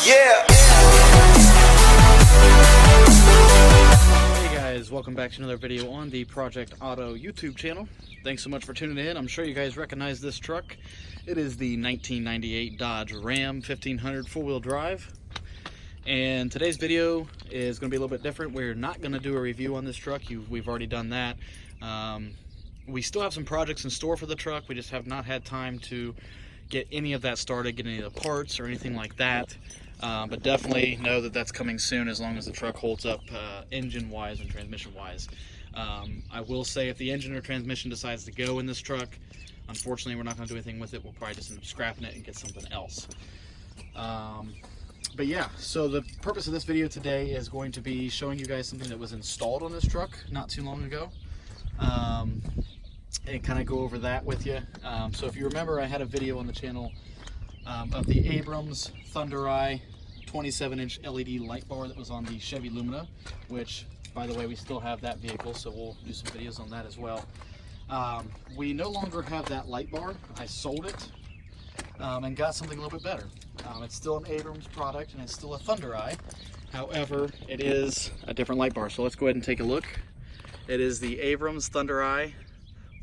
Yeah. Hey guys, welcome back to another video on the Project Auto YouTube channel. Thanks so much for tuning in. I'm sure you guys recognize this truck. It is the 1998 Dodge Ram 1500 four-wheel drive. And today's video is going to be a little bit different. We're not going to do a review on this truck. We've already done that. We still have some projects in store for the truck. We just have not had time to get any of that started, get any of the parts or anything like that. But definitely know that that's coming soon as long as the truck holds up engine-wise and transmission-wise. I will say if the engine or transmission decides to go in this truck, unfortunately we're not going to do anything with it. We'll probably just end up scrapping it and get something else. But yeah, so the purpose of this video today is going to be showing you guys something that was installed on this truck not too long ago. And kind of go over that with you. So if you remember, I had a video on the channel of the Abrams Thundereye 27-inch LED light bar that was on the Chevy Lumina, which, by the way, we still have that vehicle, so we'll do some videos on that as well. We no longer have that light bar. I sold it and got something a little bit better. It's still an Abrams product and it's still a Thundereye. However, it is a different light bar. So let's go ahead and take a look. It is the Abrams Thundereye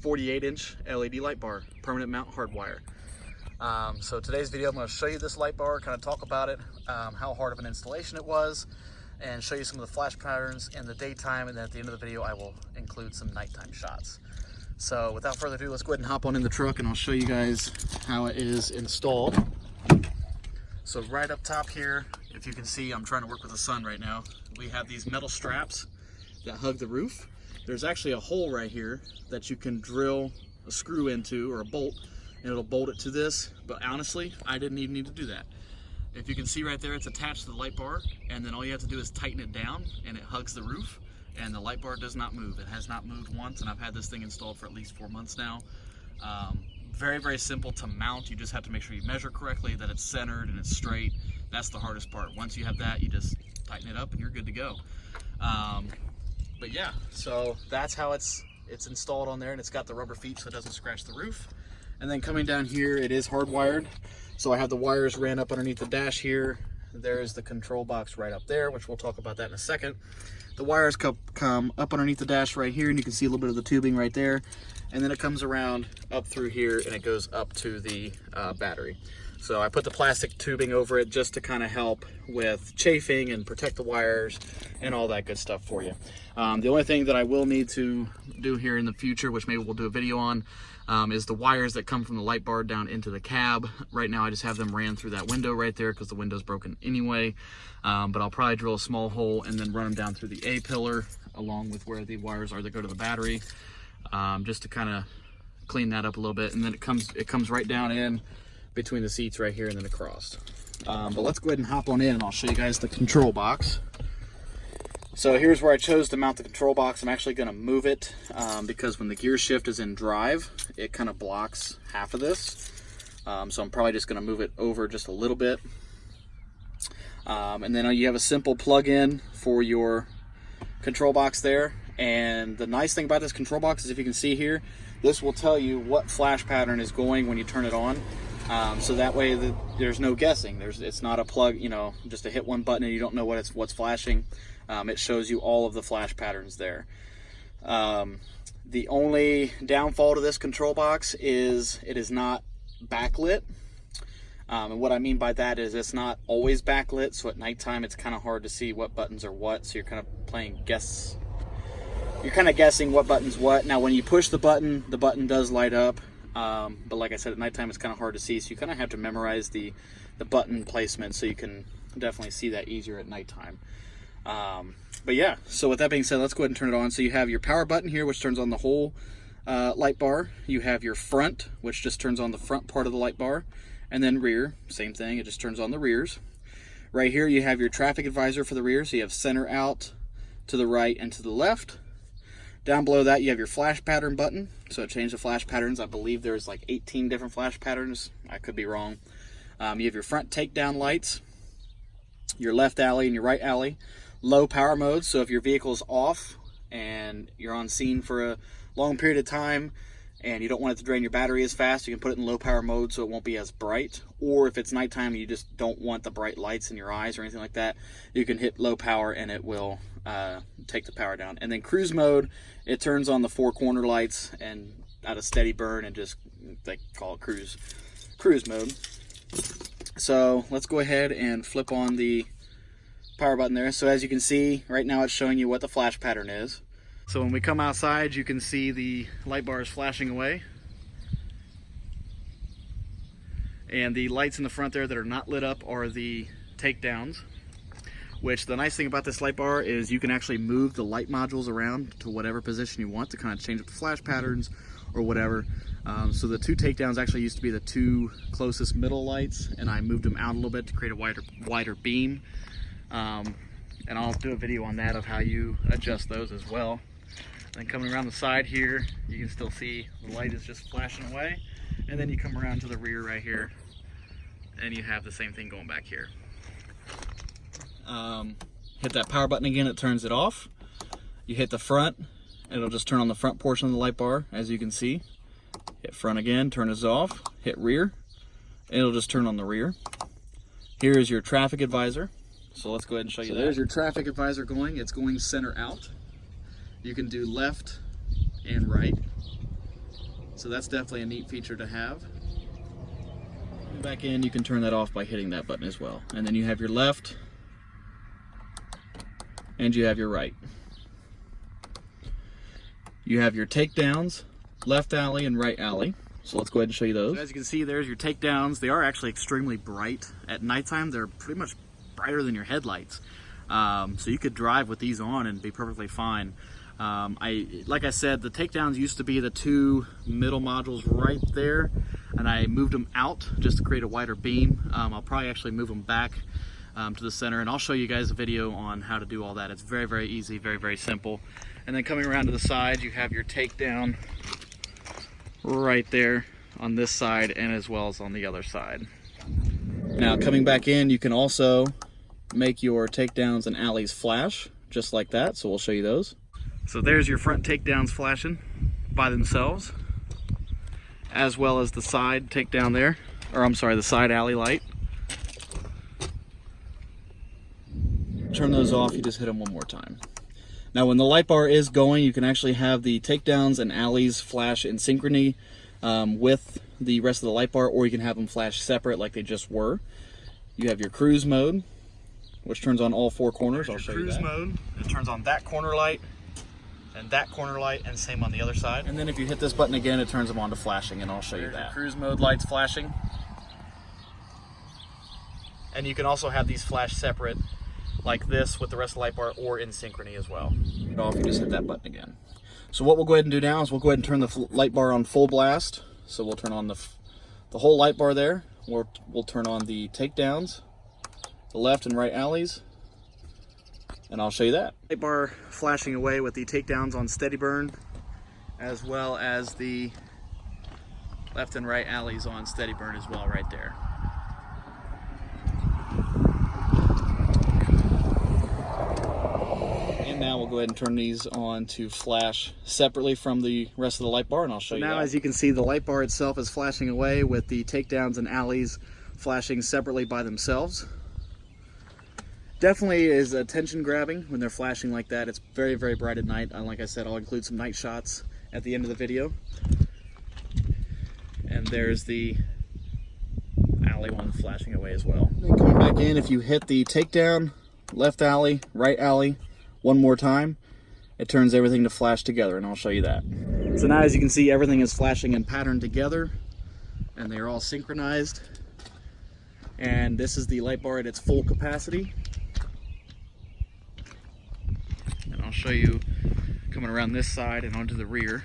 48-inch LED light bar, permanent mount hardwire. So today's video, I'm going to show you this light bar, kind of talk about it, how hard of an installation it was, and show you some of the flash patterns in the daytime, and then at the end of the video I will include some nighttime shots. So without further ado, let's go ahead and hop on in the truck and I'll show you guys how it is installed. So right up top here, if you can see, I'm trying to work with the sun right now, we have these metal straps that hug the roof. There's actually a hole right here that you can drill a screw into, or a bolt, and it'll bolt it to this, but honestly, I didn't even need to do that. If you can see right there, it's attached to the light bar, and then all you have to do is tighten it down, and it hugs the roof, and the light bar does not move. It has not moved once, and I've had this thing installed for at least 4 months now. Very, very simple to mount. You just have to make sure you measure correctly, that it's centered and it's straight. That's the hardest part. Once you have that, you just tighten it up and you're good to go. But yeah, so that's how it's installed on there, and it's got the rubber feet so it doesn't scratch the roof. And then coming down here, it is hardwired. So I have the wires ran up underneath the dash here. There's the control box right up there, which we'll talk about that in a second. The wires come up underneath the dash right here, and you can see a little bit of the tubing right there. And then it comes around up through here and it goes up to the battery. So I put the plastic tubing over it just to kind of help with chafing and protect the wires and all that good stuff for you. The only thing that I will need to do here in the future, which maybe we'll do a video on, is the wires that come from the light bar down into the cab. Right now I just have them ran through that window right there because the window's broken anyway. But I'll probably drill a small hole and then run them down through the A-pillar along with where the wires are that go to the battery, just to kind of clean that up a little bit. And then it comes right down in between the seats right here and then across. But let's go ahead and hop on in and I'll show you guys the control box. So here's where I chose to mount the control box. I'm actually going to move it because when the gear shift is in drive, it kind of blocks half of this. So I'm probably just going to move it over just a little bit. And then you have a simple plug-in for your control box there. And the nice thing about this control box is, if you can see here, this will tell you what flash pattern is going when you turn it on. So that way there's no guessing. It's not a plug, just to hit one button and you don't know what's flashing. It shows you all of the flash patterns there. The only downfall to this control box is it is not backlit. And what I mean by that is it's not always backlit, so at nighttime it's kind of hard to see what buttons are what, so you're kind of playing guess. You're kind of guessing what button's what. Now when you push the button does light up. But like I said, at nighttime it's kind of hard to see, so you kind of have to memorize the button placement so you can definitely see that easier at nighttime. But yeah, so with that being said, let's go ahead and turn it on. So you have your power button here, which turns on the whole light bar. You have your front, which just turns on the front part of the light bar. And then rear, same thing, it just turns on the rears. Right here you have your traffic advisor for the rear, so you have center out, to the right, and to the left. Down below that you have your flash pattern button, so it changed the flash patterns. I believe there's like 18 different flash patterns. I could be wrong. You have your front takedown lights, your left alley and your right alley. Low power mode, so if your vehicle is off and you're on scene for a long period of time, and you don't want it to drain your battery as fast, you can put it in low power mode so it won't be as bright. Or if it's nighttime and you just don't want the bright lights in your eyes or anything like that, you can hit low power and it will take the power down. And then cruise mode, it turns on the 4 corner lights and out of steady burn, and just, they call it cruise mode. So let's go ahead and flip on the power button there. So as you can see, right now it's showing you what the flash pattern is. So when we come outside, you can see the light bar is flashing away. And the lights in the front there that are not lit up are the takedowns. Which, the nice thing about this light bar is you can actually move the light modules around to whatever position you want to kind of change up the flash patterns or whatever. So the 2 takedowns actually used to be the 2 closest middle lights, and I moved them out a little bit to create a wider beam. And I'll do a video on that of how you adjust those as well. Then coming around the side here, you can still see the light is just flashing away. And then you come around to the rear right here, and you have the same thing going back here. Hit that power button again, it turns it off. You hit the front, it'll just turn on the front portion of the light bar, as you can see. Hit front again, turn this off. Hit rear, it'll just turn on the rear. Here is your traffic advisor. So let's go ahead and show you that. There's your traffic advisor going. It's going center out. You can do left and right. So that's definitely a neat feature to have. Back in, you can turn that off by hitting that button as well. And then you have your left and you have your right. You have your takedowns, left alley and right alley. So let's go ahead and show you those. So as you can see, there's your takedowns. They are actually extremely bright. At nighttime, they're pretty much brighter than your headlights. So you could drive with these on and be perfectly fine. Like I said, the takedowns used to be the 2 middle modules right there, and I moved them out just to create a wider beam. I'll probably actually move them back to the center, and I'll show you guys a video on how to do all that. It's very, very easy, very, very simple. And then coming around to the side, you have your takedown right there on this side and as well as on the other side. Now coming back in, you can also make your takedowns and alleys flash just like that, so we'll show you those. So there's your front takedowns flashing by themselves, as well as the side takedown there, or I'm sorry, the side alley light. Turn those off, you just hit them one more time. Now when the light bar is going, you can actually have the takedowns and alleys flash in synchrony with the rest of the light bar, or you can have them flash separate like they just were. You have your cruise mode, which turns on all 4 corners. I'll show you that. Cruise mode, it turns on that corner light and that corner light, and same on the other side. And then if you hit this button again, it turns them on to flashing, and I'll show you that. Cruise mode lights flashing. And you can also have these flash separate like this with the rest of the light bar, or in synchrony as well. Off, you just hit that button again. So what we'll go ahead and do now is we'll go ahead and turn the light bar on full blast. So we'll turn on the whole light bar there. We'll turn on the takedowns, the left and right alleys, and I'll show you that. Light bar flashing away with the takedowns on steady burn, as well as the left and right alleys on steady burn as well right there. And now we'll go ahead and turn these on to flash separately from the rest of the light bar, and I'll show you that. Now as you can see, the light bar itself is flashing away with the takedowns and alleys flashing separately by themselves. Definitely is attention grabbing when they're flashing like that. It's very, very bright at night. And like I said, I'll include some night shots at the end of the video. And there's the alley one flashing away as well. Then coming back in, if you hit the takedown, left alley, right alley one more time, it turns everything to flash together, and I'll show you that. So now as you can see, everything is flashing in pattern together, and they're all synchronized. And this is the light bar at its full capacity. And I'll show you coming around this side and onto the rear.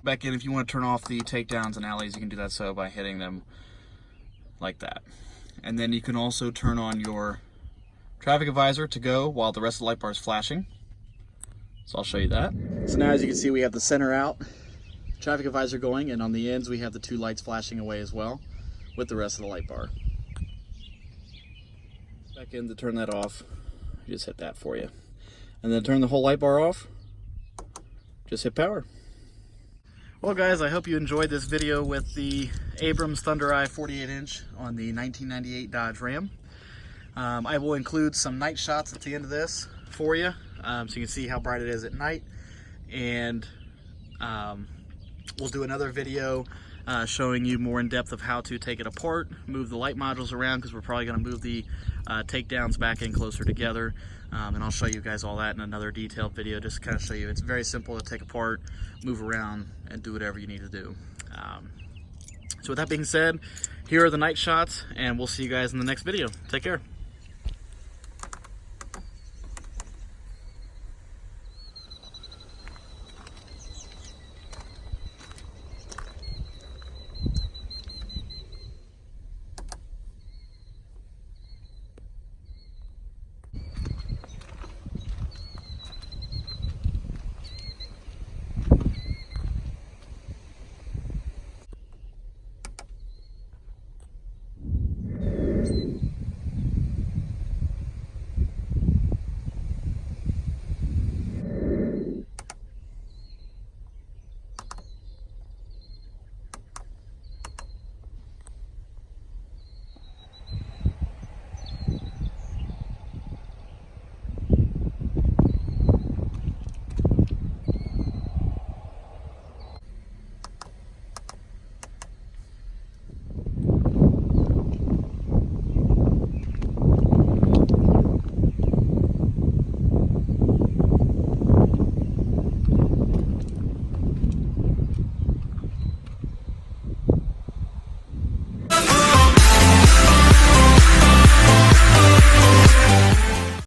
Back in, if you want to turn off the takedowns and alleys, you can do that so by hitting them like that. And then you can also turn on your traffic advisor to go while the rest of the light bar is flashing. So I'll show you that. So now as you can see, we have the center out, traffic advisor going, and on the ends we have the 2 lights flashing away as well with the rest of the light bar. Back in to turn that off, just hit that for you. And then turn the whole light bar off, just hit power. Well guys, I hope you enjoyed this video with the Abrams Thundereye 48-inch on the 1998 Dodge Ram. I will include some night shots at the end of this for you, so you can see how bright it is at night. And we'll do another video showing you more in depth of how to take it apart, move the light modules around, because we're probably going to move the takedowns back in closer together. And I'll show you guys all that in another detailed video, just to kind of show you it's very simple to take apart, move around, and do whatever you need to do. So with that being said, here are the night shots, and we'll see you guys in the next video. Take care.